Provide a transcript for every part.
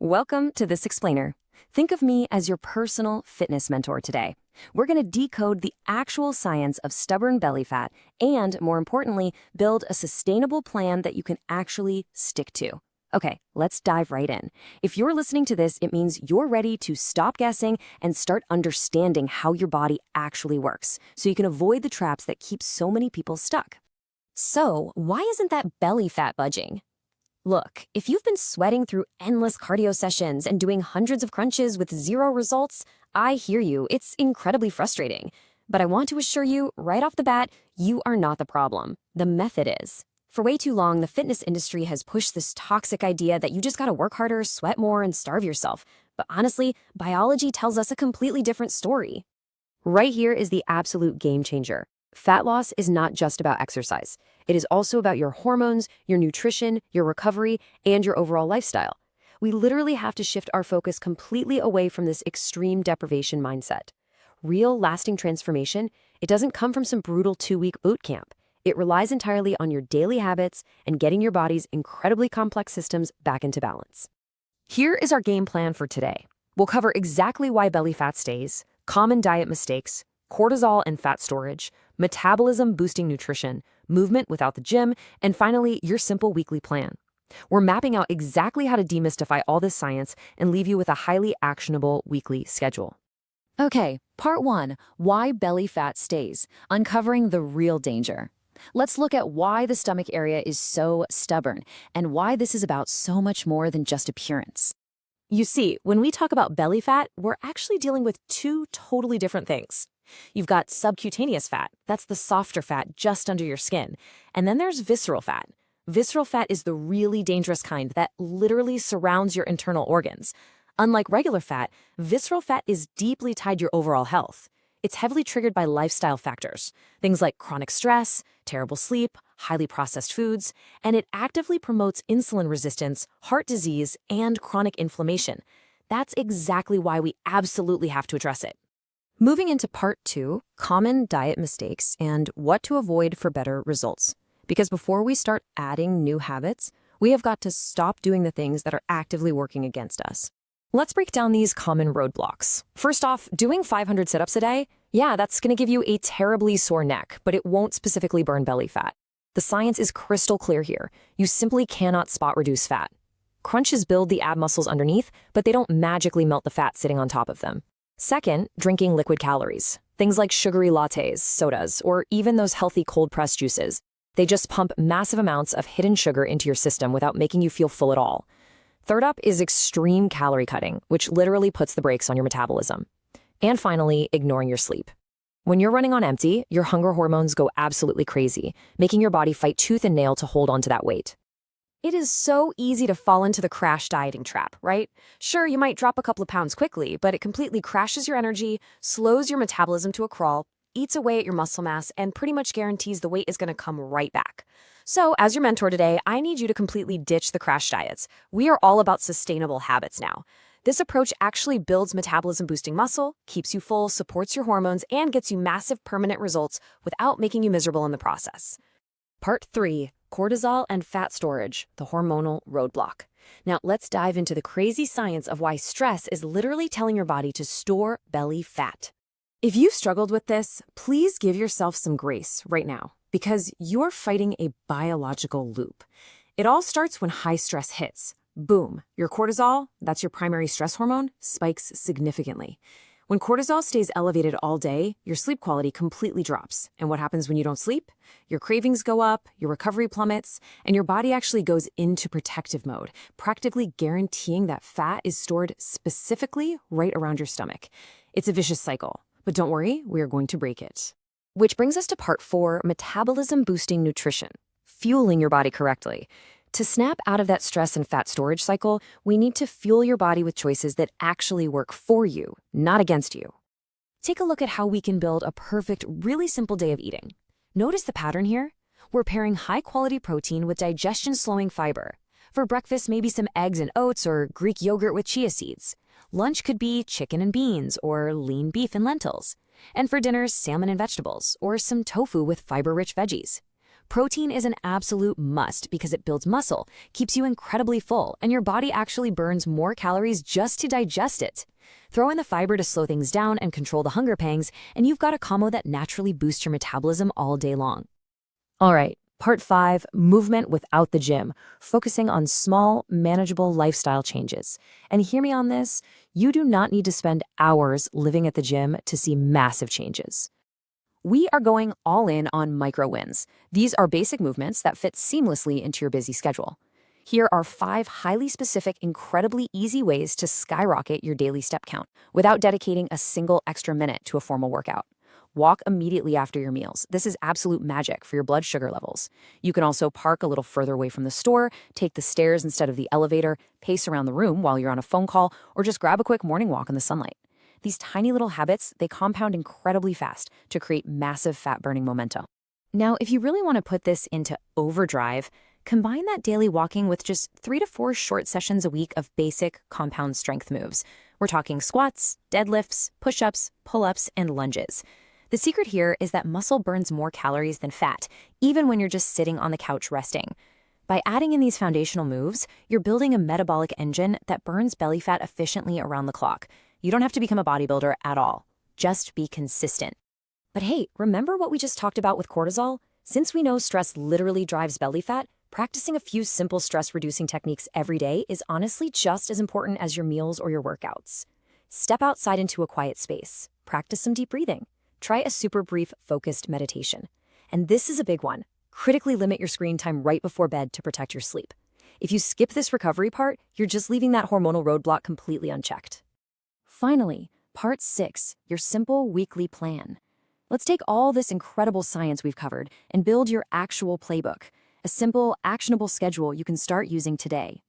Welcome to This Explainer. Think of me as your personal fitness mentor today. We're going to decode the actual science of stubborn belly fat and, more importantly, build a sustainable plan that you can actually stick to. Okay, let's dive right in. If you're listening to this, it means you're ready to stop guessing and start understanding how your body actually works, so you can avoid the traps that keep so many people stuck. So, why isn't that belly fat budging? Look, if you've been sweating through endless cardio sessions and doing hundreds of crunches with zero results, I hear you, it's incredibly frustrating. But I want to assure you, right off the bat, you are not the problem. The method is. For way too long, the fitness industry has pushed this toxic idea that you just gotta work harder, sweat more, and starve yourself. But honestly, biology tells us a completely different story. Right here is the absolute game changer. Fat loss is not just about exercise. It is also about your hormones, your nutrition, your recovery, and your overall lifestyle. We literally have to shift our focus completely away from this extreme deprivation mindset. Real, lasting transformation, it doesn't come from some brutal 2-week boot camp. It relies entirely on your daily habits and getting your body's incredibly complex systems back into balance. Here is our game plan for today. We'll cover exactly why belly fat stays, common diet mistakes, cortisol and fat storage, metabolism-boosting nutrition, movement without the gym, and finally, your simple weekly plan. We're mapping out exactly how to demystify all this science and leave you with a highly actionable weekly schedule. Okay, part 1, why belly fat stays, uncovering the real danger. Let's look at why the stomach area is so stubborn and why this is about so much more than just appearance. You see, when we talk about belly fat, we're actually dealing with two totally different things. You've got subcutaneous fat, that's the softer fat just under your skin. And then there's visceral fat. Visceral fat is the really dangerous kind that literally surrounds your internal organs. Unlike regular fat, visceral fat is deeply tied to your overall health. It's heavily triggered by lifestyle factors, things like chronic stress, terrible sleep, highly processed foods, and it actively promotes insulin resistance, heart disease, and chronic inflammation. That's exactly why we absolutely have to address it. Moving into part 2, common diet mistakes and what to avoid for better results. Because before we start adding new habits, we have got to stop doing the things that are actively working against us. Let's break down these common roadblocks. First off, doing 500 sit-ups a day, yeah, that's going to give you a terribly sore neck, but it won't specifically burn belly fat. The science is crystal clear here. You simply cannot spot reduce fat. Crunches build the ab muscles underneath, but they don't magically melt the fat sitting on top of them. Second, drinking liquid calories. Things like sugary lattes, sodas, or even those healthy cold-pressed juices. They just pump massive amounts of hidden sugar into your system without making you feel full at all. Third up is extreme calorie cutting, which literally puts the brakes on your metabolism. And finally, ignoring your sleep. When you're running on empty, your hunger hormones go absolutely crazy, making your body fight tooth and nail to hold onto that weight. It is so easy to fall into the crash dieting trap, right? Sure, you might drop a couple of pounds quickly, but it completely crashes your energy, slows your metabolism to a crawl, eats away at your muscle mass, and pretty much guarantees the weight is going to come right back. So, as your mentor today, I need you to completely ditch the crash diets. We are all about sustainable habits now. This approach actually builds metabolism-boosting muscle, keeps you full, supports your hormones, and gets you massive permanent results without making you miserable in the process. Part 3, cortisol and fat storage, the hormonal roadblock. Now, let's dive into the crazy science of why stress is literally telling your body to store belly fat. If you've struggled with this, please give yourself some grace right now, because you're fighting a biological loop. It all starts when high stress hits. Boom, your cortisol, that's your primary stress hormone, spikes significantly. When cortisol stays elevated all day, your sleep quality completely drops. And what happens when you don't sleep? Your cravings go up, your recovery plummets, and your body actually goes into protective mode, practically guaranteeing that fat is stored specifically right around your stomach. It's a vicious cycle, but don't worry, we are going to break it. Which brings us to part 4, metabolism-boosting nutrition, fueling your body correctly. To snap out of that stress and fat storage cycle, we need to fuel your body with choices that actually work for you, not against you. Take a look at how we can build a perfect, really simple day of eating. Notice the pattern here? We're pairing high-quality protein with digestion-slowing fiber. For breakfast, maybe some eggs and oats or Greek yogurt with chia seeds. Lunch could be chicken and beans or lean beef and lentils. And for dinner, salmon and vegetables or some tofu with fiber-rich veggies. Protein is an absolute must because it builds muscle, keeps you incredibly full, and your body actually burns more calories just to digest it. Throw in the fiber to slow things down and control the hunger pangs, and you've got a combo that naturally boosts your metabolism all day long. All right, part 5, movement without the gym, focusing on small, manageable lifestyle changes. And hear me on this, you do not need to spend hours living at the gym to see massive changes. We are going all in on micro wins. These are basic movements that fit seamlessly into your busy schedule. Here are 5 highly specific, incredibly easy ways to skyrocket your daily step count without dedicating a single extra minute to a formal workout. Walk immediately after your meals. This is absolute magic for your blood sugar levels. You can also park a little further away from the store, take the stairs instead of the elevator, pace around the room while you're on a phone call, or just grab a quick morning walk in the sunlight. These tiny little habits, they compound incredibly fast to create massive fat-burning momentum. Now, if you really want to put this into overdrive, combine that daily walking with just 3 to 4 short sessions a week of basic compound strength moves. We're talking squats, deadlifts, push-ups, pull-ups, and lunges. The secret here is that muscle burns more calories than fat, even when you're just sitting on the couch resting. By adding in these foundational moves, you're building a metabolic engine that burns belly fat efficiently around the clock. You don't have to become a bodybuilder at all. Just be consistent. But hey, remember what we just talked about with cortisol? Since we know stress literally drives belly fat, practicing a few simple stress-reducing techniques every day is honestly just as important as your meals or your workouts. Step outside into a quiet space. Practice some deep breathing. Try a super brief, focused meditation. And this is a big one. Critically limit your screen time right before bed to protect your sleep. If you skip this recovery part, you're just leaving that hormonal roadblock completely unchecked. Finally, part 6, your simple weekly plan. Let's take all this incredible science we've covered and build your actual playbook, a simple, actionable schedule you can start using today.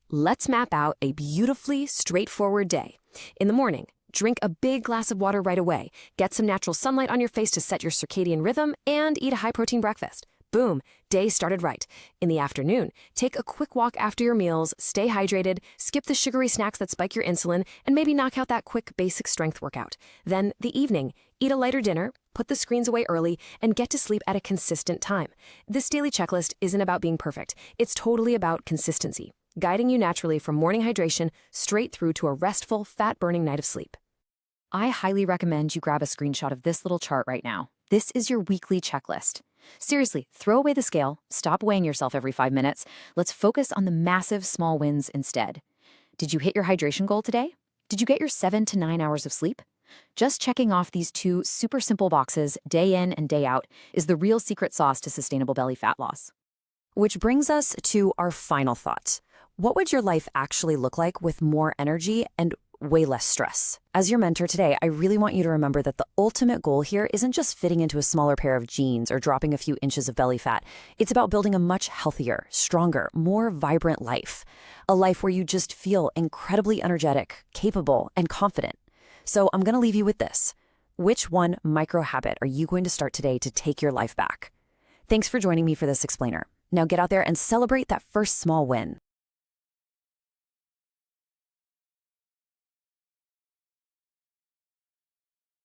Let's map out a beautifully straightforward day. In the morning, drink a big glass of water right away, get some natural sunlight on your face to set your circadian rhythm, and eat a high-protein breakfast. Boom, day started right. In the afternoon, take a quick walk after your meals, stay hydrated, skip the sugary snacks that spike your insulin, and maybe knock out that quick basic strength workout. Then, the evening, eat a lighter dinner, put the screens away early, and get to sleep at a consistent time. This daily checklist isn't about being perfect. It's totally about consistency, guiding you naturally from morning hydration straight through to a restful, fat-burning night of sleep. I highly recommend you grab a screenshot of this little chart right now. This is your weekly checklist. Seriously, throw away the scale, stop weighing yourself every 5 minutes. Let's focus on the massive small wins instead. Did you hit your hydration goal today? Did you get your 7 to 9 hours of sleep? Just checking off these 2 super simple boxes day in and day out is the real secret sauce to sustainable belly fat loss. Which brings us to our final thought. What would your life actually look like with more energy and way less stress? As your mentor today, I really want you to remember that the ultimate goal here isn't just fitting into a smaller pair of jeans or dropping a few inches of belly fat. It's about building a much healthier, stronger, more vibrant life. A life where you just feel incredibly energetic, capable, and confident. So I'm going to leave you with this. Which one micro habit are you going to start today to take your life back? Thanks for joining me for this explainer. Now get out there and celebrate that first small win.